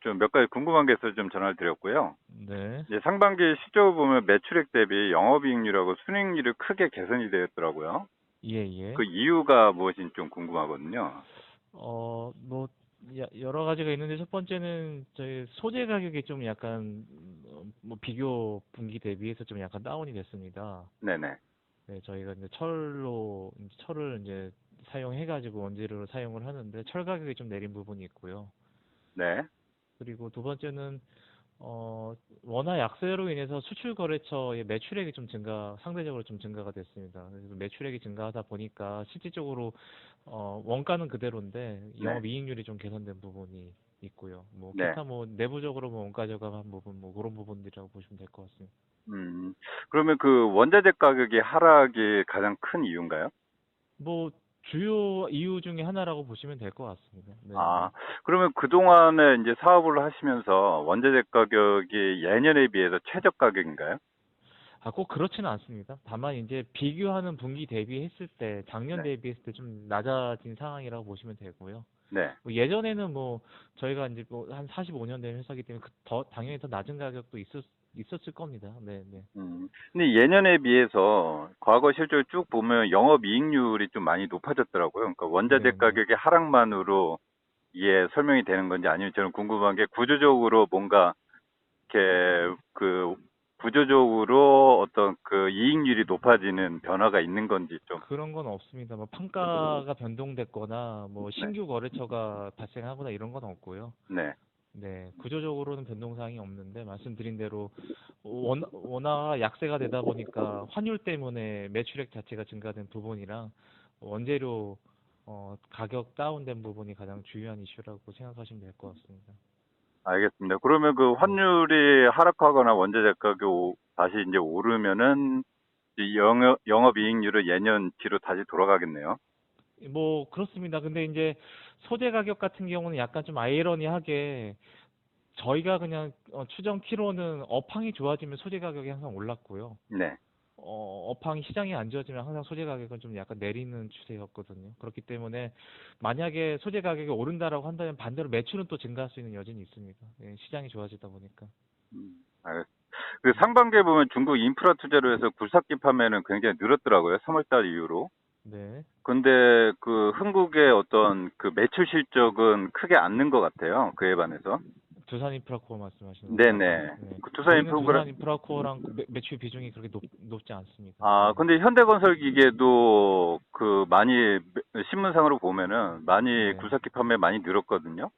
좀 몇 가지 궁금한 게 있어서 좀 전화를 드렸고요. 네. 이제 상반기 실적을 보면 매출액 대비 영업이익률하고 순이익률이 크게 개선이 되었더라고요. 예, 예. 그 이유가 무엇인지 좀 궁금하거든요. 뭐, 여러 가지가 있는데 첫 번째는 저희 소재 가격이 좀 약간, 뭐, 비교 분기 대비해서 좀 약간 다운이 됐습니다. 네네. 네, 저희가 이제 철을 이제 사용해가지고 원재료로 사용을 하는데 철 가격이 좀 내린 부분이 있고요. 네. 그리고 두 번째는 원화 약세로 인해서 수출 거래처의 매출액이 좀 상대적으로 좀 증가가 됐습니다. 그래서 매출액이 증가하다 보니까 실질적으로 원가는 그대로인데 네. 영업이익률이 좀 개선된 부분이 있고요. 뭐 네. 기타 뭐 내부적으로 뭐 원가 저감한 부분 뭐 그런 부분들이라고 보시면 될 것 같습니다. 음, 그러면 그 원자재 가격이 하락이 가장 큰 이유인가요? 뭐 주요 이유 중에 하나라고 보시면 될 것 같습니다. 네, 네. 아, 그러면 그동안에 이제 사업을 하시면서 원자재 가격이 예년에 비해서 최저 가격인가요? 꼭 그렇지는 않습니다. 다만 이제 비교하는 분기 대비했을 때, 작년 네. 대비했을 때 좀 낮아진 상황이라고 보시면 되고요. 네. 뭐 예전에는 뭐 저희가 이제 뭐 한 45년 된 회사이기 때문에 당연히 더 낮은 가격도 있었을 겁니다. 네, 네. 근데 예년에 비해서 과거 실적을 쭉 보면 영업이익률이 좀 많이 높아졌더라고요. 그러니까 원자재 네, 네. 가격의 하락만으로 이게 설명이 되는 건지 아니면 저는 궁금한 게 구조적으로 뭔가 이렇게 그 구조적으로 어떤 그 이익률이 높아지는 변화가 있는 건지 좀. 그런 건 없습니다. 뭐 판가가 변동됐거나 뭐 네. 신규 거래처가 발생하거나 이런 건 없고요. 네. 네, 구조적으로는 변동사항이 없는데 말씀드린 대로 원화가 약세가 되다 보니까 환율 때문에 매출액 자체가 증가된 부분이랑 원재료 가격 다운된 부분이 가장 중요한 이슈라고 생각하시면 될 것 같습니다. 알겠습니다. 그러면 그 네. 환율이 하락하거나 원자재 가격이 다시 이제 오르면은 이 영업이익률은 예년 뒤로 다시 돌아가겠네요. 뭐 그렇습니다. 근데 이제 소재 가격 같은 경우는 약간 좀 아이러니하게 저희가 그냥 추정 키로는 업황이 좋아지면 소재 가격이 항상 올랐고요. 네. 업황이 시장이 안 좋아지면 항상 소재 가격은 좀 약간 내리는 추세였거든요. 그렇기 때문에 만약에 소재 가격이 오른다라고 한다면 반대로 매출은 또 증가할 수 있는 여지는 있습니다. 예, 시장이 좋아지다 보니까. 알겠습니다. 그 상반기에 보면 중국 인프라 투자로 해서 굴삭기 판매는 굉장히 늘었더라고요. 3월 달 이후로. 네. 근데 그 흥국의 어떤 그 매출 실적은 크게 안 는 것 같아요. 그에 반해서. 두산 인프라코어 말씀하시는 건가요? 네네. 네. 그 투자 저희는 인프라, 두산 인프라코어랑 매출 비중이 그렇게 높지 않습니다. 아, 네. 근데 현대건설 기계도 그 많이, 신문상으로 보면은 많이 네. 굴삭기 판매 많이 늘었거든요.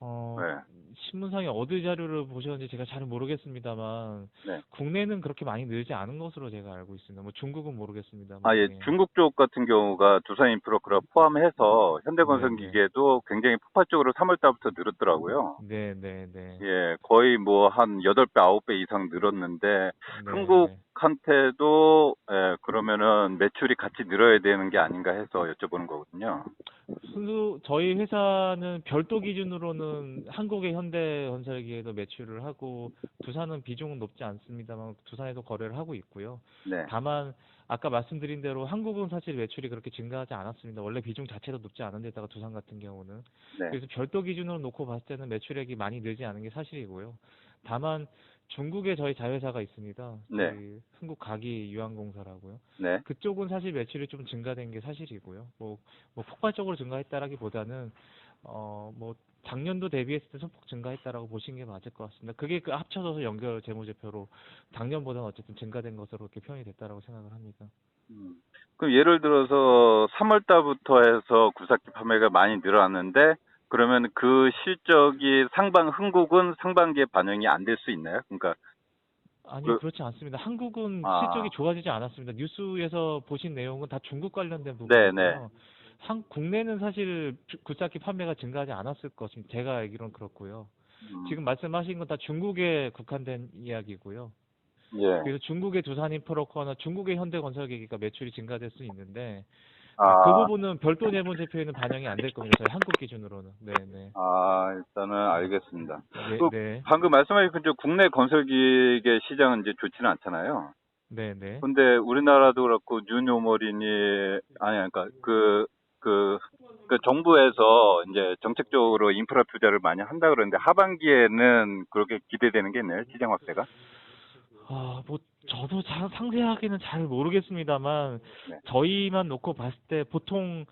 어, 네. 신문상에 어느 자료를 보셨는지 제가 잘 모르겠습니다만, 네. 국내는 그렇게 많이 늘지 않은 것으로 제가 알고 있습니다. 뭐 중국은 아, 모르겠습니다만, 예. 예. 중국 쪽 같은 경우가 두산 인프라를 포함해서 네, 현대건설 네. 기계도 굉장히 폭발적으로 3월 달부터 늘었더라고요. 네, 네, 네. 예, 거의 뭐 한 8배, 9배 이상 늘었는데, 네, 네. 흥국한테도, 예, 그러면은 매출이 같이 늘어야 되는 게 아닌가 해서 여쭤보는 거거든요. 저희 회사는 별도 기준으로는 한국의 현대건설기에도 매출을 하고 두산은 비중은 높지 않습니다만 두산에도 거래를 하고 있고요. 네, 다만 아까 말씀드린 대로 한국은 사실 매출이 그렇게 증가하지 않았습니다. 원래 비중 자체도 높지 않은 데다가 두산 같은 경우는 네, 그래서 별도 기준으로 놓고 봤을 때는 매출액이 많이 늘지 않은 게 사실이고요. 다만 중국에 저희 자회사가 있습니다. 네, 저희 흥국가기유황공사라고요. 네. 그쪽은 사실 매출이 좀 증가된 게 사실이고요. 뭐 폭발적으로 증가했다라기보다는 뭐 작년도 대비했을 때 소폭 증가했다라고 보시는 게 맞을 것 같습니다. 그게 그 합쳐져서 연결 재무제표로 작년보다는 어쨌든 증가된 것으로 이렇게 표현이 됐다라고 생각을 합니다. 음. 그럼 예를 들어서 3월 달부터 해서 굴삭기 판매가 많이 늘어났는데, 그러면 그 실적이 흥국은 상반기에 반영이 안 될 수 있나요? 그러니까, 아니요, 그, 그렇지 않습니다. 한국은 실적이 아, 좋아지지 않았습니다. 뉴스에서 보신 내용은 다 중국 관련된 네네. 부분이고요. 국내는 사실 굴삭기 판매가 증가하지 않았을 것입니다. 제가 알기로는 그렇고요. 음, 지금 말씀하신 건 다 중국에 국한된 이야기고요. 예. 그래서 중국의 두산인프라코어나 중국의 현대건설기기가 매출이 증가될 수 있는데 그 아, 부분은 별도 재무제표에는 반영이 안 될 겁니다. 저희 한국 기준으로는. 네, 네. 일단은 알겠습니다. 네, 그 네. 방금 말씀하신 그 국내 건설기계 시장은 이제 좋지는 않잖아요. 네, 네. 근데 우리나라도 그렇고 뉴노멀이니 아니 그러니까 그 그 정부에서 이제 정책적으로 인프라 투자를 많이 한다 그러는데 하반기에는 그렇게 기대되는 게 있나요? 시장 확대가? 뭐 저도 상세하게는 잘 모르겠습니다만 네. 저희만 놓고 봤을 때 보통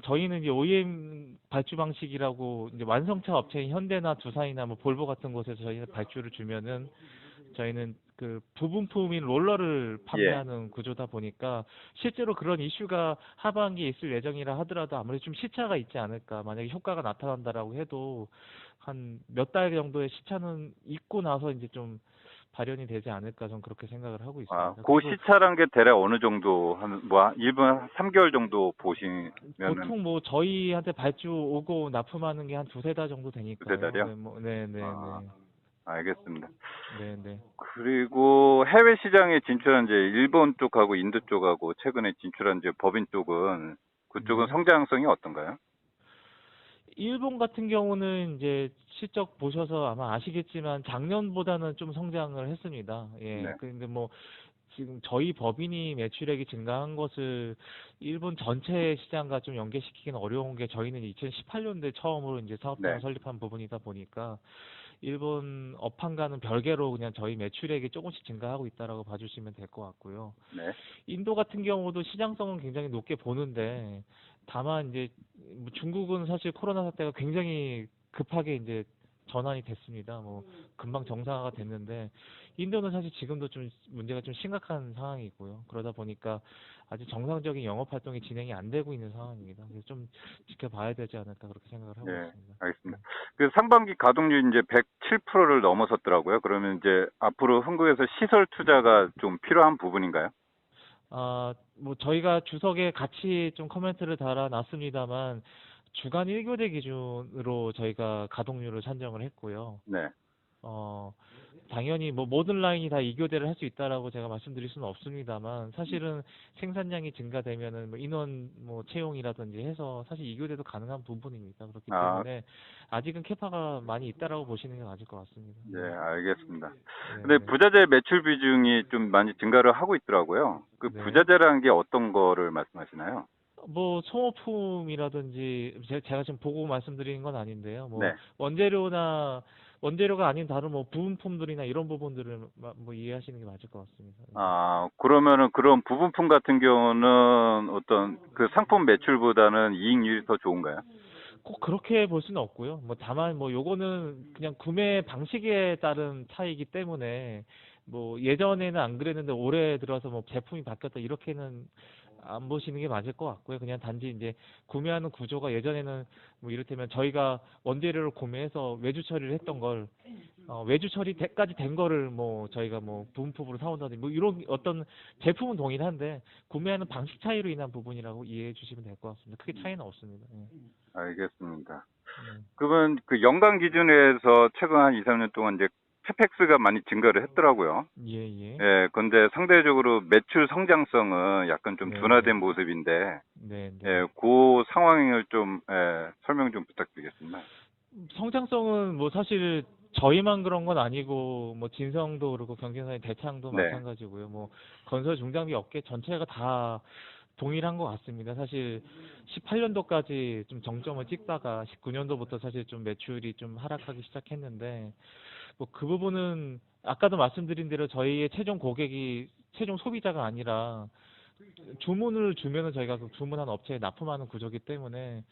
저희는 이제 OEM 발주 방식이라고 이제 완성차 업체인 현대나 두산이나 뭐 볼보 같은 곳에서 저희는 발주를 주면은 저희는 그 부분품인 롤러를 예. 판매하는 구조다 보니까 실제로 그런 이슈가 하반기에 있을 예정이라 하더라도 아무래도 좀 시차가 있지 않을까. 만약에 효과가 나타난다라고 해도 한 몇 달 정도의 시차는 있고 나서 이제 좀 발현이 되지 않을까 저는 그렇게 생각을 하고 아, 있습니다. 그 그리고 시차란 게 대략 어느 정도 일본 3개월 정도 보시면은 보통 뭐 저희한테 발주 오고 납품하는 게 한 두세 달 정도 두세 되니까요. 달이요? 네, 뭐, 네, 네, 아, 네, 알겠습니다. 네, 네. 그리고 해외 시장에 진출한 이제 일본 쪽하고 인도 쪽하고 최근에 진출한 이제 법인 쪽은 그쪽은 네. 성장성이 어떤가요? 일본 같은 경우는 이제 실적 보셔서 아마 아시겠지만 작년보다는 좀 성장을 했습니다. 네. 예. 근데 뭐 지금 저희 법인이 매출액이 증가한 것을 일본 전체 시장과 좀 연계시키기는 어려운 게 저희는 2018년도에 처음으로 이제 사업장을 네. 설립한 부분이다 보니까 일본 업황과는 별개로 그냥 저희 매출액이 조금씩 증가하고 있다라고 봐주시면 될 것 같고요. 네. 인도 같은 경우도 시장성은 굉장히 높게 보는데 다만 이제 뭐 중국은 사실 코로나 사태가 굉장히 급하게 이제 전환이 됐습니다. 뭐 금방 정상화가 됐는데 인도는 사실 지금도 좀 문제가 좀 심각한 상황이고요. 그러다 보니까 아직 정상적인 영업 활동이 진행이 안 되고 있는 상황입니다. 그래서 좀 지켜봐야 되지 않을까 그렇게 생각을 하고 네. 있습니다. 네. 알겠습니다. 그 상반기 가동률 이제 107%를 넘어섰더라고요. 그러면 이제 앞으로 한국에서 시설 투자가 좀 필요한 부분인가요? 뭐 저희가 주석에 같이 좀 코멘트를 달아놨습니다만 주간 1교대 기준으로 저희가 가동률을 산정을 했고요. 네. 어, 당연히 뭐 모든 라인이 다 2교대를 할 수 있다라고 제가 말씀드릴 수는 없습니다만 사실은 생산량이 증가되면은 뭐 인원 뭐 채용이라든지 해서 사실 2교대도 가능한 부분입니다. 그렇기 아, 때문에 아직은 캐파가 많이 있다라고 보시는 게 맞을 것 같습니다. 네, 알겠습니다. 네, 근데 네, 부자재 매출 비중이 좀 많이 증가를 하고 있더라고요. 그 네. 부자재라는 게 어떤 거를 말씀하시나요? 뭐 소모품이라든지 제가 지금 보고 말씀드리는 건 아닌데요. 뭐 네. 원재료가 아닌 다른 뭐 부품들이나 이런 부분들을 뭐 이해하시는 게 맞을 것 같습니다. 네. 아, 그러면은 그런 부분품 같은 경우는 어떤 그 상품 매출보다는 이익률이 더 좋은가요? 꼭 그렇게 볼 수는 없고요. 뭐 다만 뭐 요거는 그냥 구매 방식에 따른 차이기 때문에 뭐 예전에는 안 그랬는데 올해 들어서 뭐 제품이 바뀌었다 이렇게는 안 보시는 게 맞을 것 같고요. 그냥 단지 이제 구매하는 구조가 예전에는 뭐 이를테면 저희가 원재료를 구매해서 외주 처리를 했던 걸 외주 처리까지 된 거를 뭐 저희가 뭐 부품품으로 사온다든지 뭐 이런 어떤 제품은 동일한데 구매하는 방식 차이로 인한 부분이라고 이해해 주시면 될 것 같습니다. 크게 차이는 없습니다. 예. 알겠습니다. 네. 그러면 그 연간 기준에서 최근 한 2, 3년 동안 이제 캐펙스가 많이 증가를 했더라고요. 예, 예. 예, 근데 상대적으로 매출 성장성은 약간 좀 네, 네. 둔화된 모습인데, 네, 네. 예, 그 상황을 좀, 설명 좀 부탁드리겠습니다. 성장성은 뭐 사실 저희만 그런 건 아니고 뭐 진성도 그렇고 경쟁사인 대창도 네, 마찬가지고요. 뭐 건설 중장비 업계 전체가 다 동일한 것 같습니다. 사실 18년도까지 좀 정점을 찍다가 19년도부터 사실 좀 매출이 좀 하락하기 시작했는데 뭐 그 부분은 아까도 말씀드린 대로 저희의 최종 고객이 최종 소비자가 아니라 주문을 주면은 저희가 그 주문한 업체에 납품하는 구조기 때문에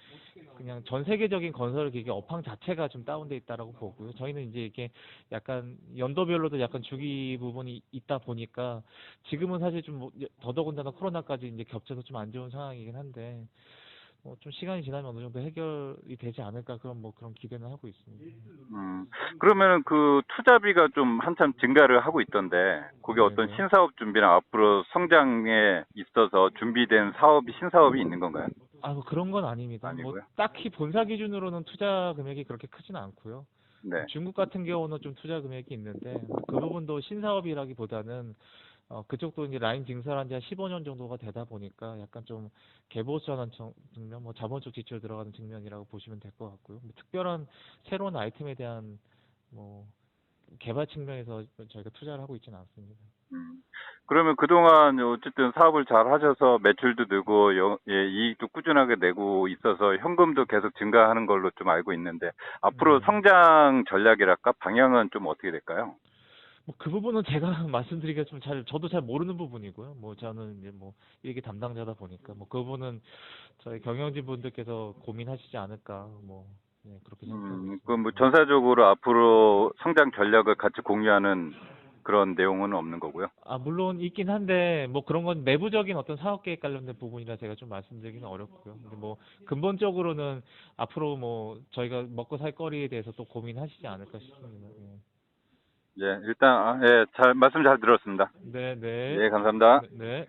그냥 전 세계적인 건설 기계 업황 자체가 좀 다운돼 있다라고 보고요. 저희는 이제 이게 약간 연도별로도 약간 주기 부분이 있다 보니까 지금은 사실 좀 더더군다나 코로나까지 이제 겹쳐서 좀 안 좋은 상황이긴 한데 좀 시간이 지나면 어느 정도 해결이 되지 않을까 그런 뭐 그런 기대는 하고 있습니다. 음, 그러면은 그 투자비가 좀 한참 증가를 하고 있던데, 그게 어떤 네네. 신사업 준비나 앞으로 성장에 있어서 준비된 신사업이 있는 건가요? 뭐 그런 건 아닙니다. 뭐 아니고요. 딱히 본사 기준으로는 투자 금액이 그렇게 크지는 않고요. 네. 중국 같은 경우는 좀 투자 금액이 있는데 그 부분도 신사업이라기보다는 그쪽도 이제 라인 증설한 지 한 15년 정도가 되다 보니까 약간 좀 개보수하는 측면, 뭐 자본적 지출 들어가는 측면이라고 보시면 될 것 같고요. 뭐 특별한 새로운 아이템에 대한 뭐 개발 측면에서 저희가 투자를 하고 있지는 않습니다. 음. 그러면 그동안 어쨌든 사업을 잘 하셔서 매출도 늘고 예, 이익도 꾸준하게 내고 있어서 현금도 계속 증가하는 걸로 좀 알고 있는데 앞으로 네. 성장 전략이랄까 방향은 좀 어떻게 될까요? 뭐 그 부분은 제가 말씀드리기가 좀 저도 잘 모르는 부분이고요. 뭐 저는 이제 뭐 일기 담당자다 보니까 뭐 그 부분은 저희 경영진 분들께서 고민하시지 않을까 뭐 네, 그렇게 생각하고 그 있습니다. 뭐 네. 전사적으로 앞으로 성장 전략을 같이 공유하는 그런 내용은 없는 거고요. 아, 물론 있긴 한데, 뭐 그런 건 내부적인 어떤 사업 계획 관련된 부분이라 제가 좀 말씀드리기는 어렵고요. 근데 뭐 근본적으로는 앞으로 뭐 저희가 먹고 살 거리에 대해서 또 고민하시지 않을까 싶습니다. 예, 일단 예, 잘 말씀 잘 들었습니다. 네, 네, 예, 감사합니다. 네, 네.